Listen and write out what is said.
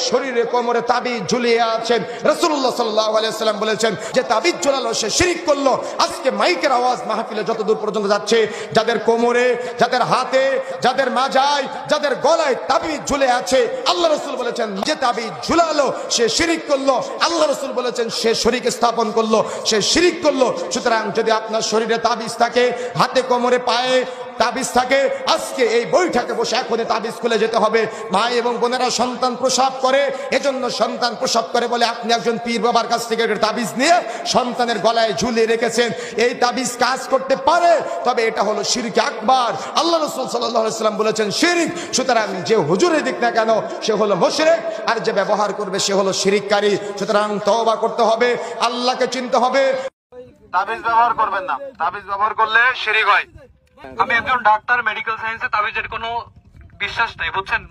শরীরে কোমরে তাবিজ ঝুলিয়ে আছেন, রাসূলুল্লাহ সাল্লাল্লাহু আলাইহি ওয়াসাল্লাম বলেছেন যে তাবিজ ঝুলালো সে শিরক করলো। আজকে মাইকের আওয়াজ মাহফিলে যতদূর পর্যন্ত যাচ্ছে, যাদের কোমরে, যাদের হাতে, যাদের মাজায়, যাদের গলায় তাবিজ ঝুলে আছে, আল্লাহ রাসূল বলেছেন যে তাবিজ ঝুলালো সে শিরক করলো। আল্লাহ রাসূল বলেছেন সে শরীক স্থাপন করলো, সে শিরক করলো। সুতরাং যদি আপনার শরীরে তাবিজ থাকে, হাতে কোমরে পায়ে তাবিজ থাকে, আজকে এই বৈঠকে বসে এখনই তাবিজ খুলে যেতে হবে। ভাই এবং বোনেরা, সন্তান প্রসব করে, এজন্য সন্তান প্রসব করে বলে আপনি একজন পীর বাবার কাছ থেকে তাবিজ নিয়ে সন্তানের গলায় ঝুলিয়ে রেখেছেন। এই তাবিজ কাজ করতে পারে, তবে এটা হলো শিরক আকবার। আল্লাহ রাসূল সাল্লাল্লাহু আলাইহি ওয়াসাল্লাম বলেছেন শিরক। সুতরাং যে হুজুরে দিক না কেন সে হলো মুশরিক, আর যে ব্যবহার করবে সে হলো শিরককারী। সুতরাং তওবা করতে হবে, আল্লাহকে চিনতে হবে। তাবিজ ব্যবহার করবেন না, তাবিজ ব্যবহার করলে শিরক হয়। আমি একজন ডাক্তার, মেডিকেল সায়েন্সে তাবিজের কোনো বিশ্বাস নেই, বুঝছেন।